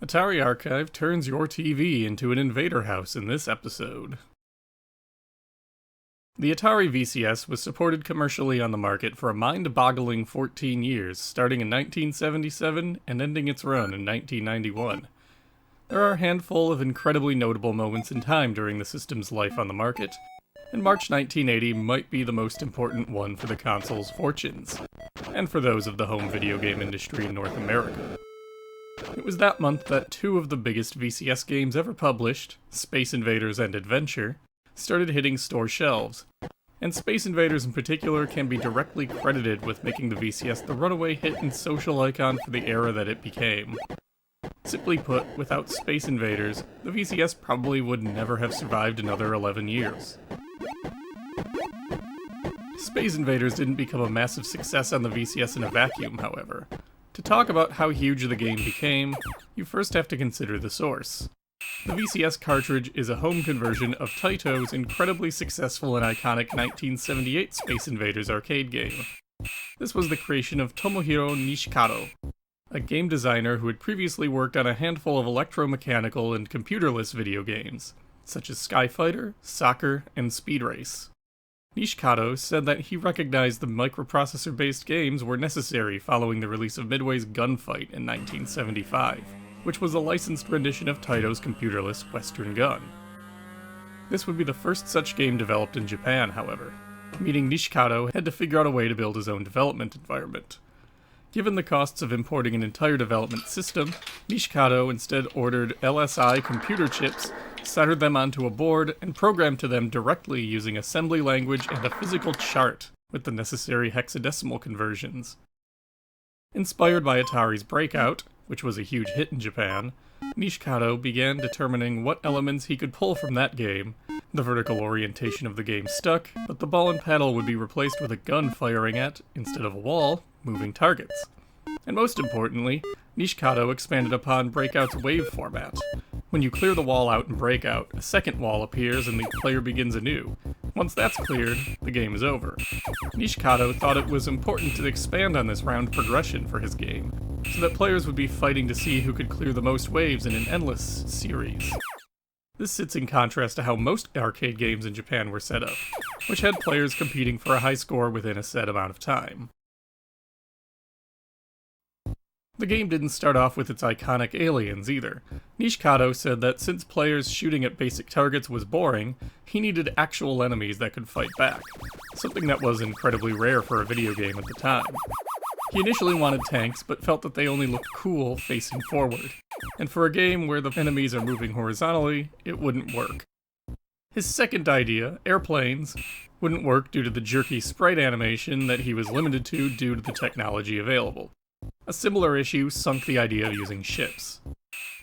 Atari Archive turns your TV into an invader house in this episode. The Atari VCS was supported commercially on the market for a mind-boggling 14 years, starting in 1977 and ending its run in 1991. There are a handful of incredibly notable moments in time during the system's life on the market, and March 1980 might be the most important one for the console's fortunes, and for those of the home video game industry in North America. It was that month that two of the biggest VCS games ever published, Space Invaders and Adventure, started hitting store shelves, and Space Invaders in particular can be directly credited with making the VCS the runaway hit and social icon for the era that it became. Simply put, without Space Invaders, the VCS probably would never have survived another 11 years. Space Invaders didn't become a massive success on the VCS in a vacuum, however. To talk about how huge the game became, you first have to consider the source. The VCS cartridge is a home conversion of Taito's incredibly successful and iconic 1978 Space Invaders arcade game. This was the creation of Tomohiro Nishikado, a game designer who had previously worked on a handful of electromechanical and computerless video games, such as Skyfighter, Soccer, and Speed Race. Nishikado said that he recognized the microprocessor-based games were necessary following the release of Midway's Gunfight in 1975, which was a licensed rendition of Taito's computerless Western gun. This would be the first such game developed in Japan, however, meaning Nishikado had to figure out a way to build his own development environment. Given the costs of importing an entire development system, Nishikado instead ordered LSI computer chips, soldered them onto a board, and programmed to them directly using assembly language and a physical chart with the necessary hexadecimal conversions. Inspired by Atari's Breakout, which was a huge hit in Japan, Nishikado began determining what elements he could pull from that game. The vertical orientation of the game stuck, but the ball and paddle would be replaced with a gun firing at, instead of a wall, moving targets. And most importantly, Nishikado expanded upon Breakout's wave format. When you clear the wall out in Breakout, a second wall appears and the player begins anew. Once that's cleared, the game is over. Nishikado thought it was important to expand on this round progression for his game, so that players would be fighting to see who could clear the most waves in an endless series. This sits in contrast to how most arcade games in Japan were set up, which had players competing for a high score within a set amount of time. The game didn't start off with its iconic aliens either. Nishikado said that since players shooting at basic targets was boring, he needed actual enemies that could fight back, something that was incredibly rare for a video game at the time. He initially wanted tanks, but felt that they only looked cool facing forward, and for a game where the enemies are moving horizontally, it wouldn't work. His second idea, airplanes, wouldn't work due to the jerky sprite animation that he was limited to due to the technology available. A similar issue sunk the idea of using ships.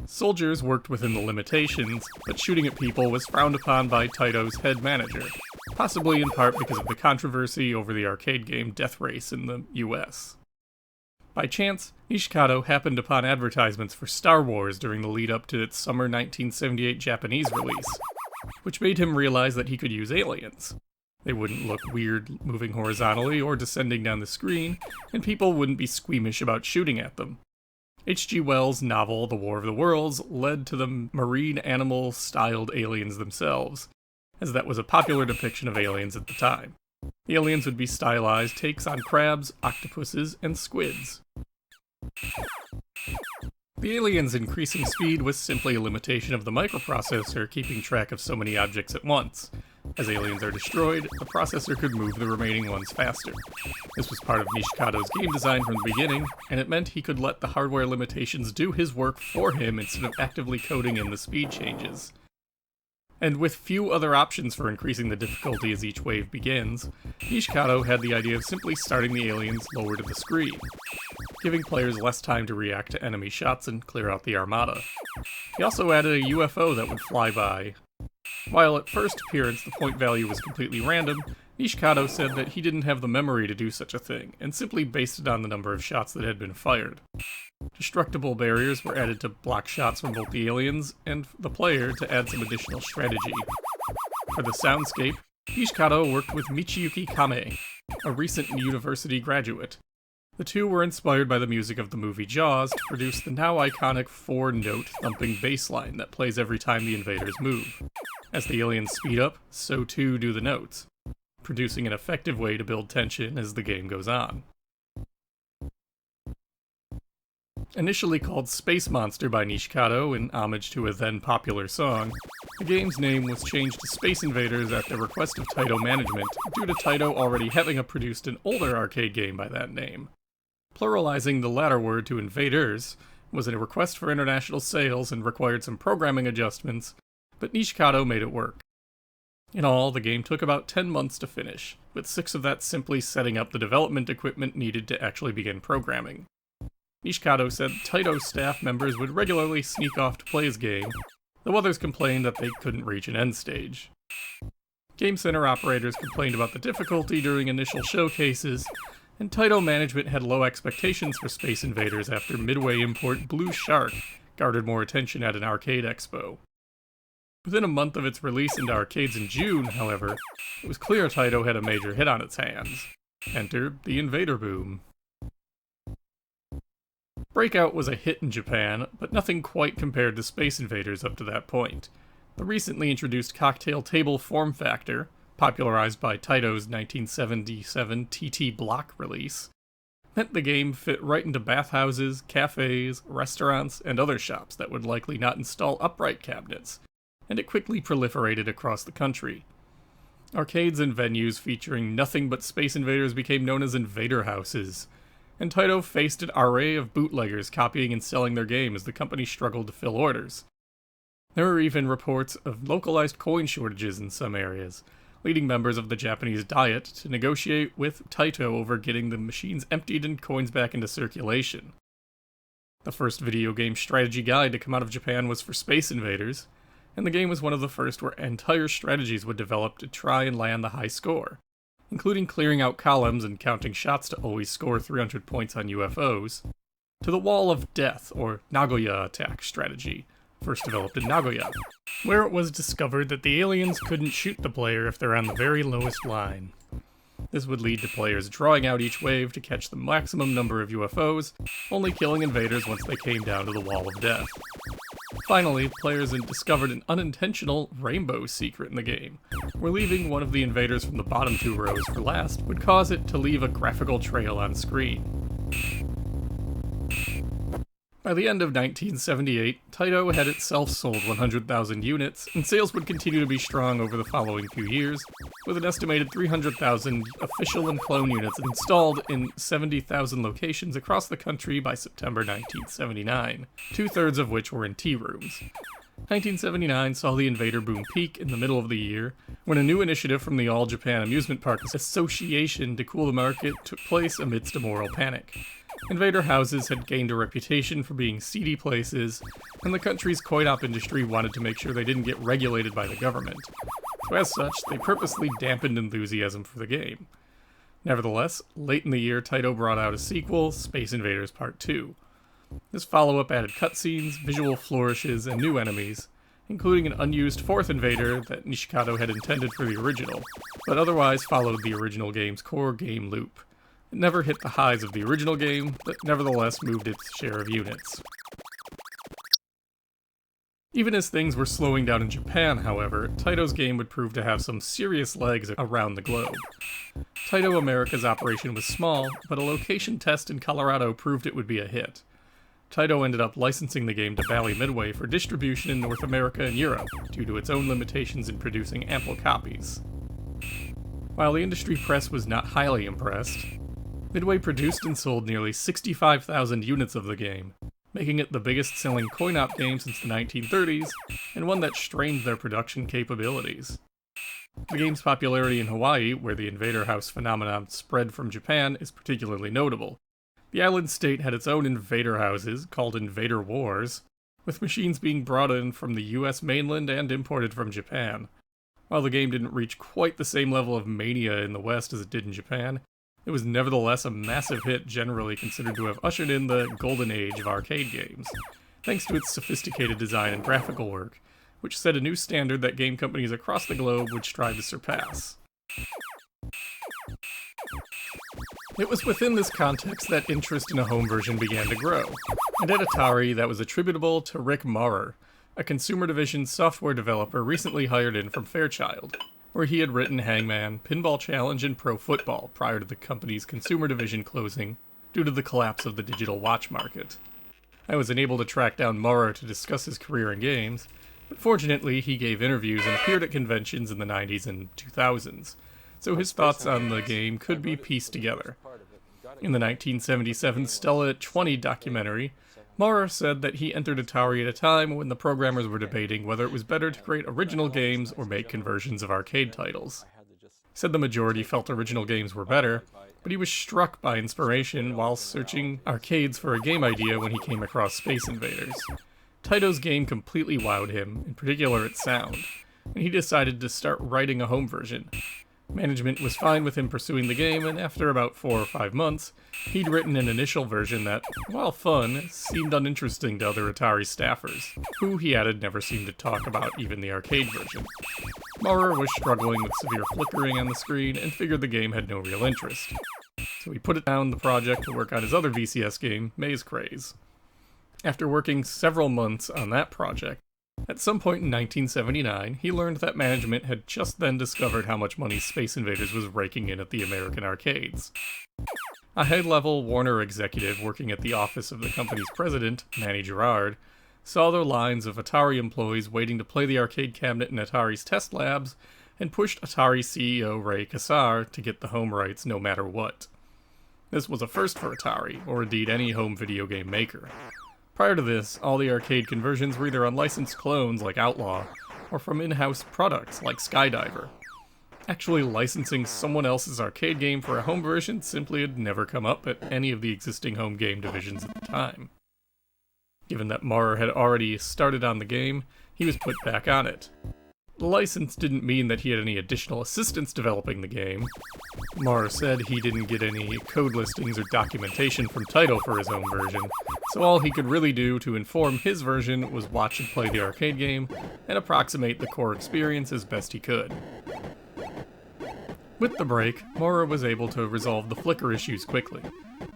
Soldiers worked within the limitations, but shooting at people was frowned upon by Taito's head manager, possibly in part because of the controversy over the arcade game Death Race in the US. By chance, Nishikado happened upon advertisements for Star Wars during the lead-up to its summer 1978 Japanese release, which made him realize that he could use aliens. They wouldn't look weird moving horizontally or descending down the screen, and people wouldn't be squeamish about shooting at them. H.G. Wells' novel The War of the Worlds led to the marine animal-styled aliens themselves, as that was a popular depiction of aliens at the time. The aliens would be stylized takes on crabs, octopuses, and squids. The aliens' increasing speed was simply a limitation of the microprocessor keeping track of so many objects at once. As aliens are destroyed, the processor could move the remaining ones faster. This was part of Nishikado's game design from the beginning, and it meant he could let the hardware limitations do his work for him instead of actively coding in the speed changes. And with few other options for increasing the difficulty as each wave begins, Nishikado had the idea of simply starting the aliens lower to the screen, giving players less time to react to enemy shots and clear out the armada. He also added a UFO that would fly by. While at first appearance the point value was completely random, Nishikado said that he didn't have the memory to do such a thing, and simply based it on the number of shots that had been fired. Destructible barriers were added to block shots from both the aliens and the player to add some additional strategy. For the soundscape, Nishikado worked with Michiyuki Kame, a recent university graduate. The two were inspired by the music of the movie Jaws to produce the now iconic 4-note thumping bass line that plays every time the invaders move. As the aliens speed up, so too do the notes, producing an effective way to build tension as the game goes on. Initially called Space Monster by Nishikado in homage to a then popular song, the game's name was changed to Space Invaders at the request of Taito management due to Taito already having produced an older arcade game by that name. Pluralizing the latter word to invaders was a request for international sales and required some programming adjustments, but Nishikado made it work. In all, the game took about 10 months to finish, with 6 of that simply setting up the development equipment needed to actually begin programming. Nishikado said Taito staff members would regularly sneak off to play his game, though others complained that they couldn't reach an end stage. Game Center operators complained about the difficulty during initial showcases, and Taito management had low expectations for Space Invaders after Midway import Blue Shark garnered more attention at an arcade expo. Within a month of its release into arcades in June, however, it was clear Taito had a major hit on its hands. Enter the Invader boom. Breakout was a hit in Japan, but nothing quite compared to Space Invaders up to that point. The recently introduced cocktail table form factor, popularized by Taito's 1977 TT Block release, meant the game fit right into bathhouses, cafes, restaurants, and other shops that would likely not install upright cabinets, and it quickly proliferated across the country. Arcades and venues featuring nothing but Space Invaders became known as invader houses, and Taito faced an array of bootleggers copying and selling their game as the company struggled to fill orders. There were even reports of localized coin shortages in some areas, leading members of the Japanese Diet to negotiate with Taito over getting the machines emptied and coins back into circulation. The first video game strategy guide to come out of Japan was for Space Invaders, and the game was one of the first where entire strategies would develop to try and land the high score, including clearing out columns and counting shots to always score 300 points on UFOs, to the Wall of Death, or Nagoya attack strategy, first developed in Nagoya, where it was discovered that the aliens couldn't shoot the player if they're on the very lowest line. This would lead to players drawing out each wave to catch the maximum number of UFOs, only killing invaders once they came down to the Wall of Death. Finally, players had discovered an unintentional rainbow secret in the game, where leaving one of the invaders from the bottom 2 rows for last would cause it to leave a graphical trail on screen. By the end of 1978, Taito had itself sold 100,000 units, and sales would continue to be strong over the following few years, with an estimated 300,000 official and clone units installed in 70,000 locations across the country by September 1979, 2/3 of which were in tea rooms. 1979 saw the Invader boom peak in the middle of the year, when a new initiative from the All Japan Amusement Park Association to cool the market took place amidst a moral panic. Invader houses had gained a reputation for being seedy places, and the country's coin-op industry wanted to make sure they didn't get regulated by the government. So as such, they purposely dampened enthusiasm for the game. Nevertheless, late in the year, Taito brought out a sequel, Space Invaders Part 2. This follow-up added cutscenes, visual flourishes, and new enemies, including an unused 4th invader that Nishikado had intended for the original, but otherwise followed the original game's core game loop. It never hit the highs of the original game, but nevertheless moved its share of units. Even as things were slowing down in Japan, however, Taito's game would prove to have some serious legs around the globe. Taito America's operation was small, but a location test in Colorado proved it would be a hit. Taito ended up licensing the game to Bally Midway for distribution in North America and Europe, due to its own limitations in producing ample copies. While the industry press was not highly impressed, Midway produced and sold nearly 65,000 units of the game, making it the biggest-selling coin-op game since the 1930s, and one that strained their production capabilities. The game's popularity in Hawaii, where the Invader House phenomenon spread from Japan, is particularly notable. The island state had its own invader houses, called Invader Wars, with machines being brought in from the US mainland and imported from Japan. While the game didn't reach quite the same level of mania in the West as it did in Japan, it was nevertheless a massive hit generally considered to have ushered in the golden age of arcade games, thanks to its sophisticated design and graphical work, which set a new standard that game companies across the globe would strive to surpass. It was within this context that interest in a home version began to grow, and at Atari that was attributable to Rick Maurer, a consumer division software developer recently hired in from Fairchild, where he had written Hangman, Pinball Challenge, and Pro Football prior to the company's consumer division closing due to the collapse of the digital watch market. I was unable to track down Maurer to discuss his career in games, but fortunately he gave interviews and appeared at conventions in the 90s and 2000s, so his thoughts on the game could be pieced together. In the 1977 Stella at 20 documentary, Maurer said that he entered Atari at a time when the programmers were debating whether it was better to create original games or make conversions of arcade titles. He said the majority felt original games were better, but he was struck by inspiration while searching arcades for a game idea when he came across Space Invaders. Taito's game completely wowed him, in particular its sound, and he decided to start writing a home version. Management was fine with him pursuing the game, and after about 4 or 5 months, he'd written an initial version that, while fun, seemed uninteresting to other Atari staffers, who, he added, never seemed to talk about even the arcade version. Maurer was struggling with severe flickering on the screen and figured the game had no real interest. So he put down the project to work on his other VCS game, Maze Craze. After working several months on that project, at some point in 1979, he learned that management had just then discovered how much money Space Invaders was raking in at the American arcades. A high-level Warner executive working at the office of the company's president, Manny Gerard, saw the lines of Atari employees waiting to play the arcade cabinet in Atari's test labs, and pushed Atari CEO Ray Kassar to get the home rights no matter what. This was a first for Atari, or indeed any home video game maker. Prior to this, all the arcade conversions were either unlicensed clones like Outlaw, or from in-house products like Skydiver. Actually licensing someone else's arcade game for a home version simply had never come up at any of the existing home game divisions at the time. Given that Maurer had already started on the game, he was put back on it. The license didn't mean that he had any additional assistance developing the game. Maurer said he didn't get any code listings or documentation from Taito for his home version, so all he could really do to inform his version was watch and play the arcade game and approximate the core experience as best he could. With the break, Maurer was able to resolve the flicker issues quickly.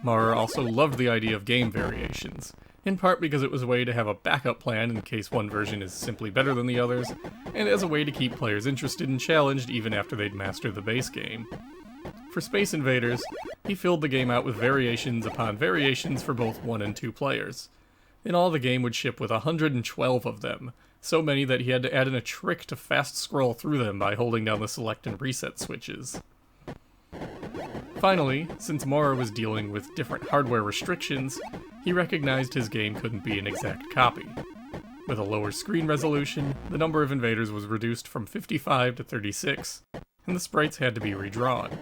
Maurer also loved the idea of game variations, in part because it was a way to have a backup plan in case one version is simply better than the others, and as a way to keep players interested and challenged even after they'd mastered the base game. For Space Invaders, he filled the game out with variations upon variations for both 1 and 2 players. In all, the game would ship with 112 of them, so many that he had to add in a trick to fast scroll through them by holding down the select and reset switches. Finally, since Maurer was dealing with different hardware restrictions, he recognized his game couldn't be an exact copy. With a lower screen resolution, the number of invaders was reduced from 55 to 36, and the sprites had to be redrawn.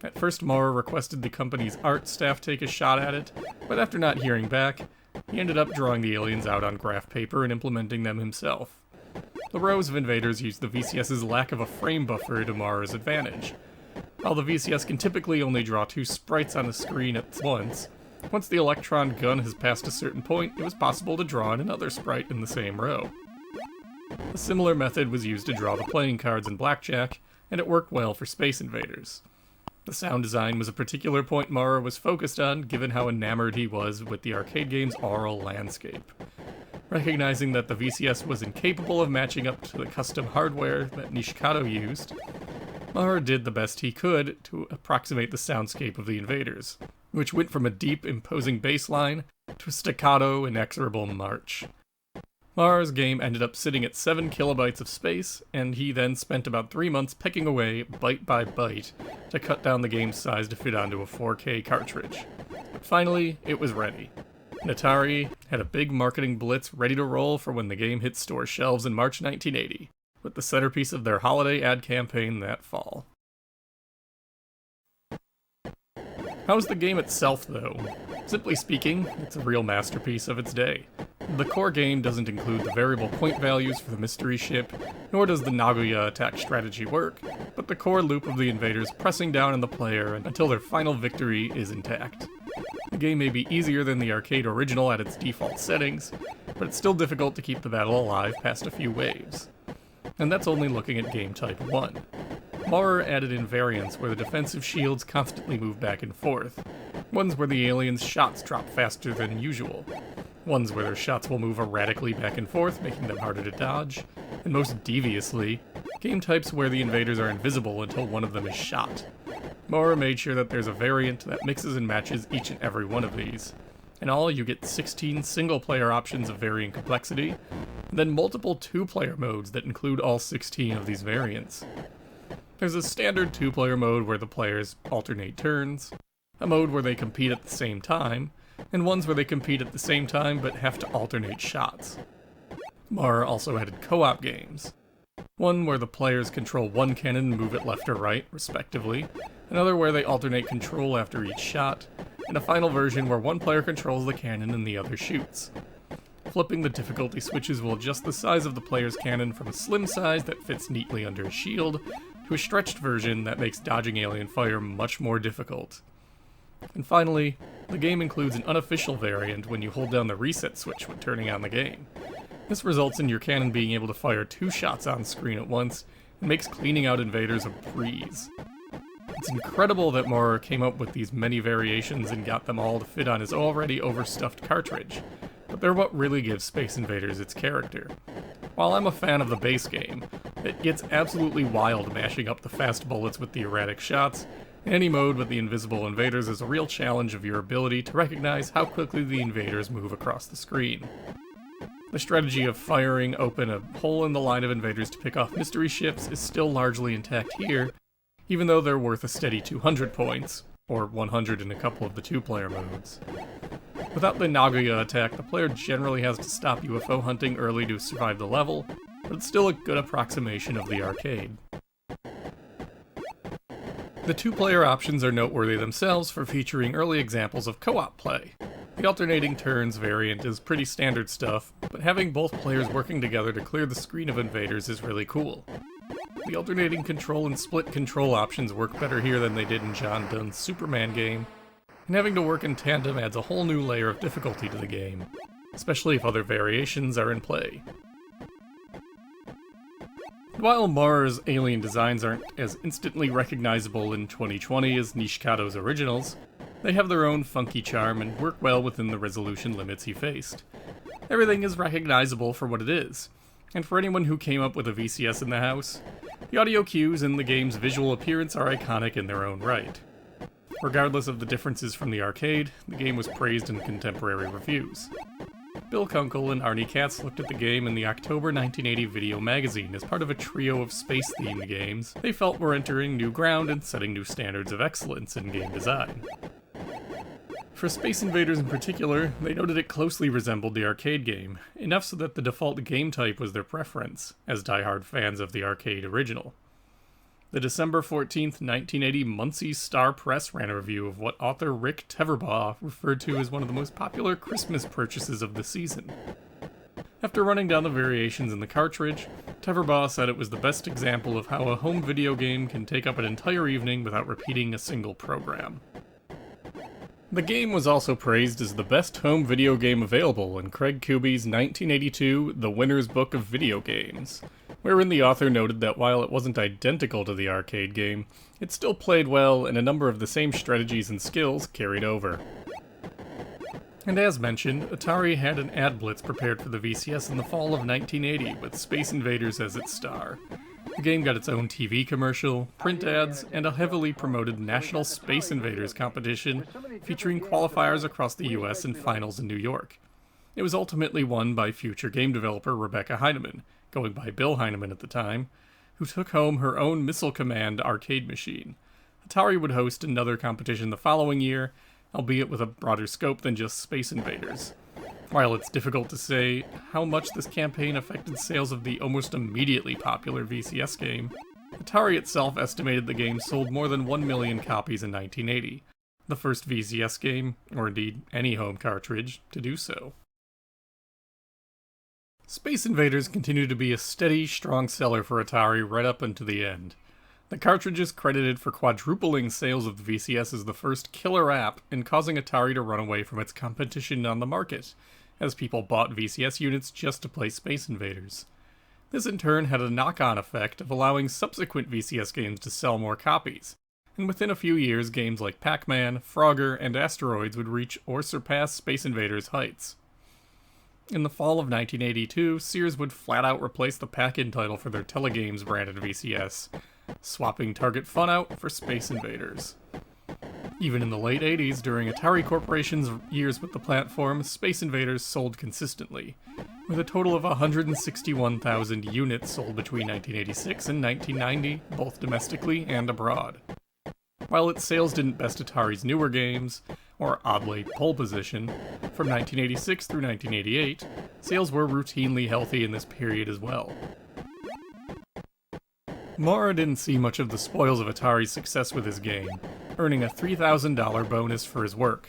At first, Maurer requested the company's art staff take a shot at it, but after not hearing back, he ended up drawing the aliens out on graph paper and implementing them himself. The rows of invaders used the VCS's lack of a frame buffer to Maurer's advantage. While the VCS can typically only draw 2 sprites on a screen at once the electron gun has passed a certain point, it was possible to draw in another sprite in the same row. A similar method was used to draw the playing cards in Blackjack, and it worked well for Space Invaders. The sound design was a particular point Maurer was focused on, given how enamored he was with the arcade game's aural landscape. Recognizing that the VCS was incapable of matching up to the custom hardware that Nishikado used, Maurer did the best he could to approximate the soundscape of the invaders, which went from a deep, imposing bass line to a staccato, inexorable march. Maurer's game ended up sitting at 7 kilobytes of space, and he then spent about 3 months pecking away, byte by byte, to cut down the game's size to fit onto a 4K cartridge. But finally, it was ready. And Atari had a big marketing blitz ready to roll for when the game hit store shelves in March 1980, with the centerpiece of their holiday ad campaign that fall. How's the game itself, though? Simply speaking, it's a real masterpiece of its day. The core game doesn't include the variable point values for the mystery ship, nor does the Nagoya attack strategy work, but the core loop of the invaders pressing down on the player until their final victory is intact. The game may be easier than the arcade original at its default settings, but it's still difficult to keep the battle alive past a few waves. And that's only looking at game type 1. Maurer added in variants where the defensive shields constantly move back and forth, ones where the aliens' shots drop faster than usual, ones where their shots will move erratically back and forth, making them harder to dodge, and most deviously, game types where the invaders are invisible until one of them is shot. Maurer made sure that there's a variant that mixes and matches each and every one of these. In all, you get 16 single-player options of varying complexity, and then multiple two-player modes that include all 16 of these variants. There's a standard two-player mode where the players alternate turns, a mode where they compete at the same time, and ones where they compete at the same time but have to alternate shots. Maurer also added co-op games. One where the players control one cannon and move it left or right, respectively, another where they alternate control after each shot, and a final version where one player controls the cannon and the other shoots. Flipping the difficulty switches will adjust the size of the player's cannon from a slim size that fits neatly under a shield, to a stretched version that makes dodging alien fire much more difficult. And finally, the game includes an unofficial variant when you hold down the reset switch when turning on the game. This results in your cannon being able to fire 2 shots on screen at once, and makes cleaning out invaders a breeze. It's incredible that Maurer came up with these many variations and got them all to fit on his already overstuffed cartridge, but they're what really gives Space Invaders its character. While I'm a fan of the base game, it gets absolutely wild mashing up the fast bullets with the erratic shots, and any mode with the invisible invaders is a real challenge of your ability to recognize how quickly the invaders move across the screen. The strategy of firing open a hole in the line of invaders to pick off mystery ships is still largely intact here, even though they're worth a steady 200 points, or 100 in a couple of the two-player modes. Without the Nagoya attack, the player generally has to stop UFO hunting early to survive the level, but it's still a good approximation of the arcade. The two-player options are noteworthy themselves for featuring early examples of co-op play. The alternating turns variant is pretty standard stuff, but having both players working together to clear the screen of invaders is really cool. The alternating control and split control options work better here than they did in John Dunn's Superman game, and having to work in tandem adds a whole new layer of difficulty to the game, especially if other variations are in play. While Maurer's alien designs aren't as instantly recognizable in 2020 as Nishikado's originals, they have their own funky charm and work well within the resolution limits he faced. Everything is recognizable for what it is, and for anyone who came up with a VCS in the house, the audio cues and the game's visual appearance are iconic in their own right. Regardless of the differences from the arcade, the game was praised in contemporary reviews. Bill Kunkel and Arnie Katz looked at the game in the October 1980 Video magazine as part of a trio of space-themed games they felt were entering new ground and setting new standards of excellence in game design. For Space Invaders in particular, they noted it closely resembled the arcade game, enough so that the default game type was their preference, as die-hard fans of the arcade original. The December 14th, 1980 Muncie Star Press ran a review of what author Rick Teverbaugh referred to as one of the most popular Christmas purchases of the season. After running down the variations in the cartridge, Teverbaugh said it was the best example of how a home video game can take up an entire evening without repeating a single program. The game was also praised as the best home video game available in Craig Kuby's 1982 The Winner's Book of Video Games, wherein the author noted that while it wasn't identical to the arcade game, it still played well and a number of the same strategies and skills carried over. And as mentioned, Atari had an ad blitz prepared for the VCS in the fall of 1980 with Space Invaders as its star. The game got its own TV commercial, print ads, and a heavily promoted National Space Invaders competition featuring qualifiers across the US and finals in New York. It was ultimately won by future game developer Rebecca Heinemann, going by Bill Heinemann at the time, who took home her own Missile Command arcade machine. Atari would host another competition the following year, albeit with a broader scope than just Space Invaders. While it's difficult to say how much this campaign affected sales of the almost immediately popular VCS game, Atari itself estimated the game sold more than 1 million copies in 1980, the first VCS game, or indeed any home cartridge, to do so. Space Invaders continued to be a steady, strong seller for Atari right up until the end. The cartridge is credited for quadrupling sales of the VCS as the first killer app and causing Atari to run away from its competition on the market, as people bought VCS units just to play Space Invaders. This in turn had a knock-on effect of allowing subsequent VCS games to sell more copies, and within a few years games like Pac-Man, Frogger, and Asteroids would reach or surpass Space Invaders' heights. In the fall of 1982, Sears would flat out replace the pack-in title for their tele-games branded VCS, swapping Target Fun-Out for Space Invaders. Even in the late 80s, during Atari Corporation's years with the platform, Space Invaders sold consistently, with a total of 161,000 units sold between 1986 and 1990, both domestically and abroad. While its sales didn't best Atari's newer games, or oddly, pole position, from 1986 through 1988, sales were routinely healthy in this period as well. Maurer didn't see much of the spoils of Atari's success with his game, earning a $3,000 bonus for his work.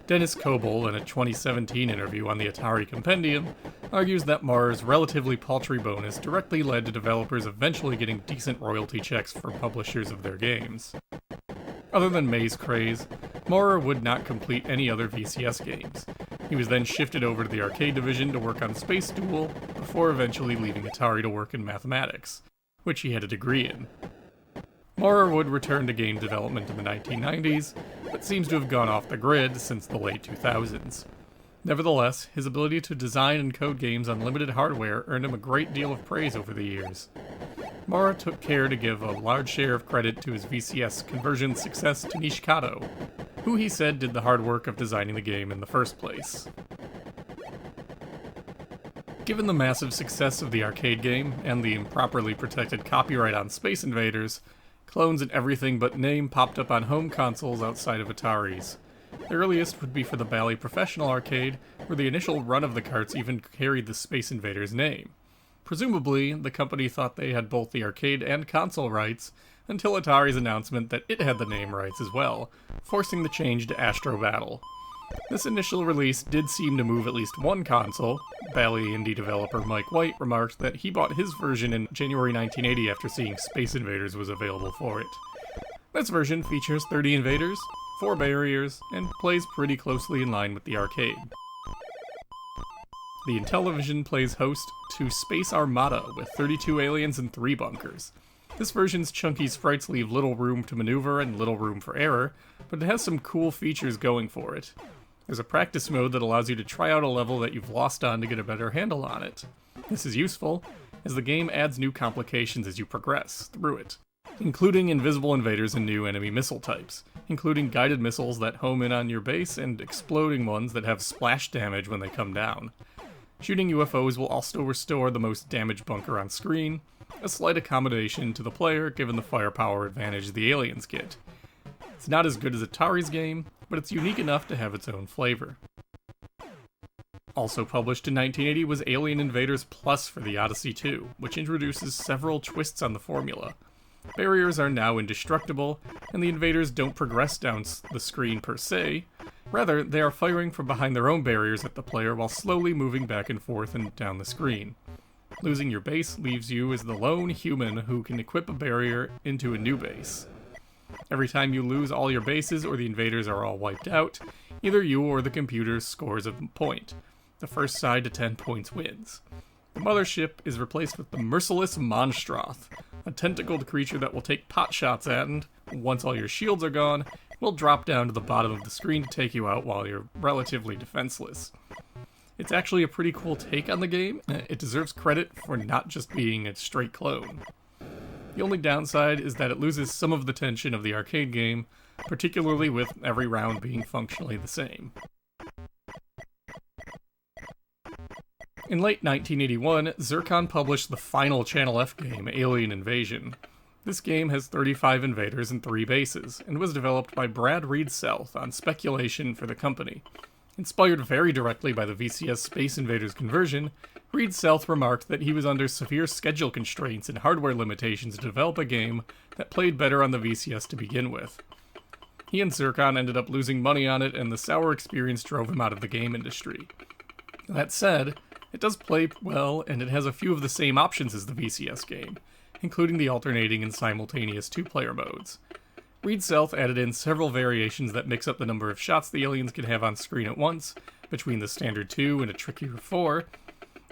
Dennis Coble, in a 2017 interview on the Atari Compendium, argues that Maurer's relatively paltry bonus directly led to developers eventually getting decent royalty checks from publishers of their games. Other than May's craze, Maurer would not complete any other VCS games. He was then shifted over to the arcade division to work on Space Duel, before eventually leaving Atari to work in mathematics, which he had a degree in. Maurer would return to game development in the 1990s, but seems to have gone off the grid since the late 2000s. Nevertheless, his ability to design and code games on limited hardware earned him a great deal of praise over the years. Maurer took care to give a large share of credit to his VCS conversion success to Nishikato, who he said did the hard work of designing the game in the first place. Given the massive success of the arcade game, and the improperly protected copyright on Space Invaders, clones and everything but name popped up on home consoles outside of Atari's. The earliest would be for the Bally Professional Arcade, where the initial run of the carts even carried the Space Invaders name. Presumably, the company thought they had both the arcade and console rights, until Atari's announcement that it had the name rights as well, forcing the change to Astro Battle. This initial release did seem to move at least one console. Bally indie developer Mike White remarked that he bought his version in January 1980 after seeing Space Invaders was available for it. This version features 30 invaders, 4 barriers, and plays pretty closely in line with the arcade. The Intellivision plays host to Space Armada with 32 aliens and 3 bunkers. This version's chunky sprites leave little room to maneuver and little room for error, but it has some cool features going for it. There's a practice mode that allows you to try out a level that you've lost on to get a better handle on it. This is useful, as the game adds new complications as you progress through it, including invisible invaders and new enemy missile types, including guided missiles that home in on your base and exploding ones that have splash damage when they come down. Shooting UFOs will also restore the most damaged bunker on screen, a slight accommodation to the player given the firepower advantage the aliens get. It's not as good as Atari's game, but it's unique enough to have its own flavor. Also published in 1980 was Alien Invaders Plus for the Odyssey 2, which introduces several twists on the formula. Barriers are now indestructible, and the invaders don't progress down the screen per se. Rather, they are firing from behind their own barriers at the player while slowly moving back and forth and down the screen. Losing your base leaves you as the lone human who can equip a barrier into a new base. Every time you lose all your bases or the invaders are all wiped out, either you or the computer scores a point. The first side to 10 points wins. The mothership is replaced with the merciless Monstroth, a tentacled creature that will take pot shots at and, once all your shields are gone, will drop down to the bottom of the screen to take you out while you're relatively defenseless. It's actually a pretty cool take on the game. It deserves credit for not just being a straight clone. The only downside is that it loses some of the tension of the arcade game, particularly with every round being functionally the same. In late 1981, Zircon published the final Channel F game, Alien Invasion. This game has 35 invaders and 3 bases, and was developed by Brad Reed South on speculation for the company. Inspired very directly by the VCS Space Invaders conversion, Reed South remarked that he was under severe schedule constraints and hardware limitations to develop a game that played better on the VCS to begin with. He and Zircon ended up losing money on it, and the sour experience drove him out of the game industry. That said, it does play well, and it has a few of the same options as the VCS game, including the alternating and simultaneous 2-player modes. Reed South added in several variations that mix up the number of shots the aliens can have on screen at once, between the standard 2 and a trickier 4,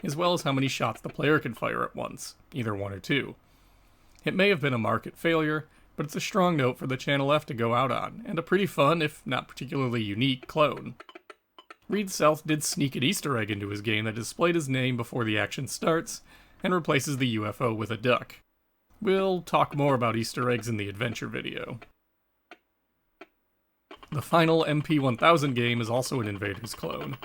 as well as how many shots the player can fire at once, either one or two. It may have been a market failure, but it's a strong note for the Channel F to go out on, and a pretty fun, if not particularly unique, clone. Reed South did sneak an Easter egg into his game that displayed his name before the action starts, and replaces the UFO with a duck. We'll talk more about Easter eggs in the adventure video. The final MP1000 game is also an Invaders clone.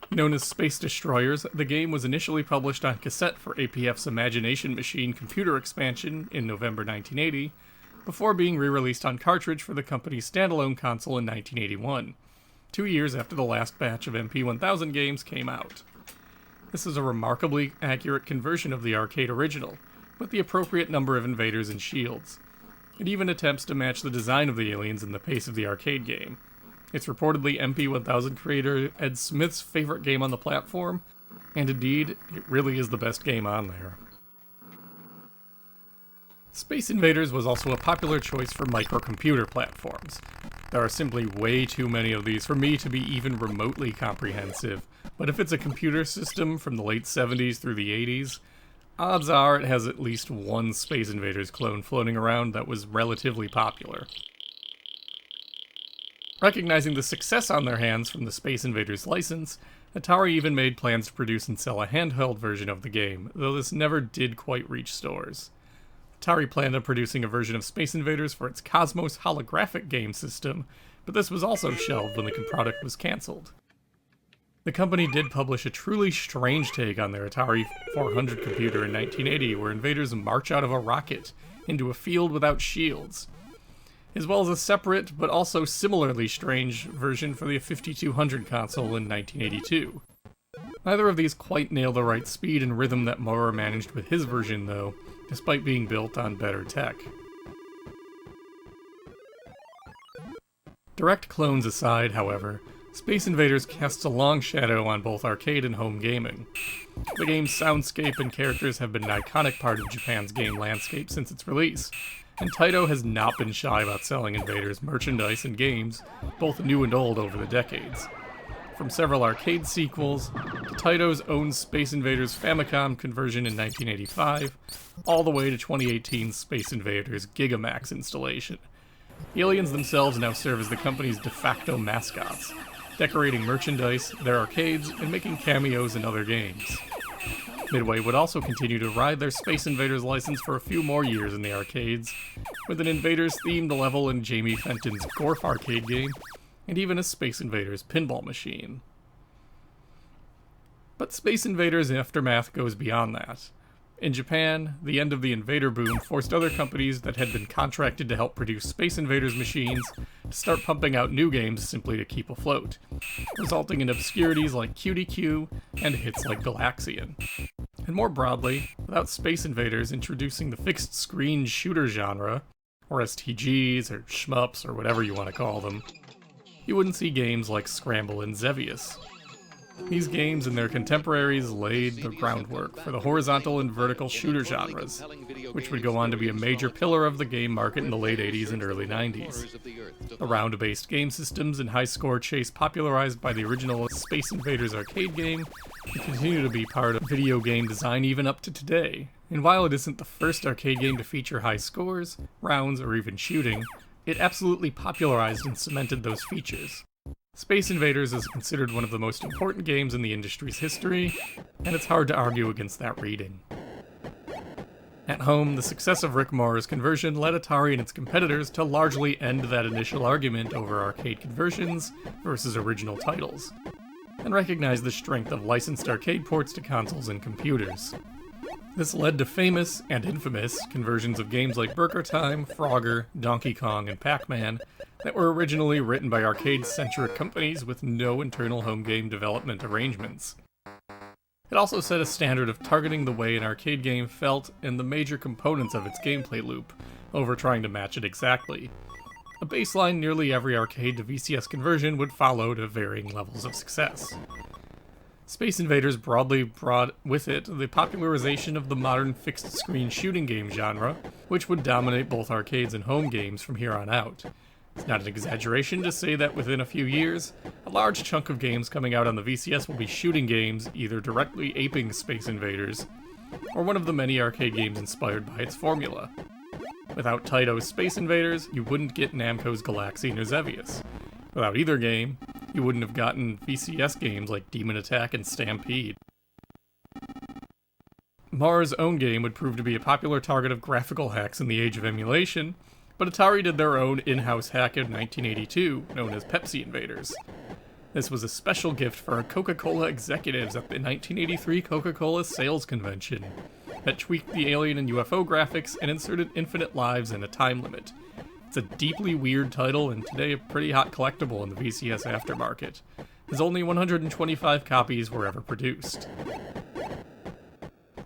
Known as Space Destroyers, the game was initially published on cassette for APF's Imagination Machine computer expansion in November 1980, before being re-released on cartridge for the company's standalone console in 1981, 2 years after the last batch of MP1000 games came out. This is a remarkably accurate conversion of the arcade original, with the appropriate number of invaders and shields. It even attempts to match the design of the aliens and the pace of the arcade game. It's reportedly MP1000 creator Ed Smith's favorite game on the platform, and indeed, it really is the best game on there. Space Invaders was also a popular choice for microcomputer platforms. There are simply way too many of these for me to be even remotely comprehensive, but if it's a computer system from the late 70s through the 80s, odds are it has at least one Space Invaders clone floating around that was relatively popular. Recognizing the success on their hands from the Space Invaders license, Atari even made plans to produce and sell a handheld version of the game, though this never did quite reach stores. Atari planned on producing a version of Space Invaders for its Cosmos holographic game system, but this was also shelved when the product was cancelled. The company did publish a truly strange take on their Atari 400 computer in 1980, where invaders march out of a rocket into a field without shields, as well as a separate, but also similarly strange version for the 5200 console in 1982. Neither of these quite nail the right speed and rhythm that Maurer managed with his version, though, despite being built on better tech. Direct clones aside, however, Space Invaders casts a long shadow on both arcade and home gaming. The game's soundscape and characters have been an iconic part of Japan's game landscape since its release, and Taito has not been shy about selling Invaders merchandise and games, both new and old, over the decades. From several arcade sequels, to Taito's own Space Invaders Famicom conversion in 1985, all the way to 2018's Space Invaders Gigamax installation. The aliens themselves now serve as the company's de facto mascots, decorating merchandise, their arcades, and making cameos in other games. Midway would also continue to ride their Space Invaders license for a few more years in the arcades, with an Invaders-themed level in Jamie Fenton's Gorf arcade game, and even a Space Invaders pinball machine. But Space Invaders' aftermath goes beyond that. In Japan, the end of the Invader boom forced other companies that had been contracted to help produce Space Invaders machines to start pumping out new games simply to keep afloat, resulting in obscurities like QDQ and hits like Galaxian. And more broadly, without Space Invaders introducing the fixed-screen shooter genre, or STGs, or shmups, or whatever you want to call them, you wouldn't see games like Scramble and Xevious. These games and their contemporaries laid the groundwork for the horizontal and vertical shooter genres, which would go on to be a major pillar of the game market in the late 80s and early 90s. The round-based game systems and high-score chase popularized by the original Space Invaders arcade game continue to be part of video game design even up to today, and while it isn't the first arcade game to feature high scores, rounds, or even shooting, it absolutely popularized and cemented those features. Space Invaders is considered one of the most important games in the industry's history, and it's hard to argue against that reading. At home, the success of Rick Maurer's conversion led Atari and its competitors to largely end that initial argument over arcade conversions versus original titles, and recognize the strength of licensed arcade ports to consoles and computers. This led to famous, and infamous, conversions of games like Burger Time, Frogger, Donkey Kong, and Pac-Man that were originally written by arcade-centric companies with no internal home game development arrangements. It also set a standard of targeting the way an arcade game felt and the major components of its gameplay loop, over trying to match it exactly. A baseline nearly every arcade to VCS conversion would follow to varying levels of success. Space Invaders broadly brought with it the popularization of the modern fixed-screen shooting game genre, which would dominate both arcades and home games from here on out. It's not an exaggeration to say that within a few years, a large chunk of games coming out on the VCS will be shooting games either directly aping Space Invaders, or one of the many arcade games inspired by its formula. Without Taito's Space Invaders, you wouldn't get Namco's Galaxian or Xevious. Without either game, you wouldn't have gotten VCS games like Demon Attack and Stampede. Maurer's own game would prove to be a popular target of graphical hacks in the age of emulation, but Atari did their own in-house hack in 1982, known as Pepsi Invaders. This was a special gift for Coca-Cola executives at the 1983 Coca-Cola sales convention that tweaked the alien and UFO graphics and inserted infinite lives and a time limit. It's a deeply weird title and today a pretty hot collectible in the VCS aftermarket, as only 125 copies were ever produced.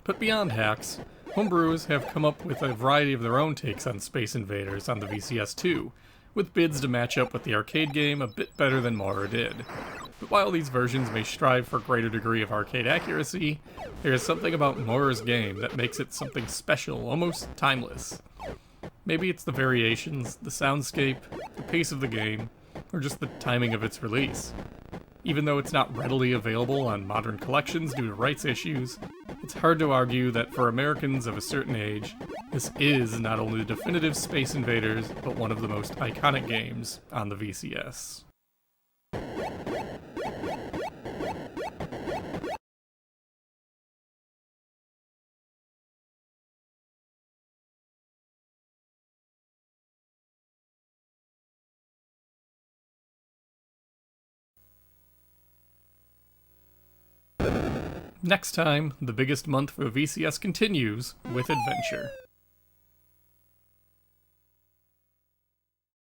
But beyond hacks, homebrewers have come up with a variety of their own takes on Space Invaders on the VCS too, with bids to match up with the arcade game a bit better than Maurer did. But while these versions may strive for a greater degree of arcade accuracy, there is something about Maurer's game that makes it something special, almost timeless. Maybe it's the variations, the soundscape, the pace of the game, or just the timing of its release. Even though it's not readily available on modern collections due to rights issues, it's hard to argue that for Americans of a certain age, this is not only the definitive Space Invaders, but one of the most iconic games on the VCS. Next time, the biggest month for VCS continues with adventure.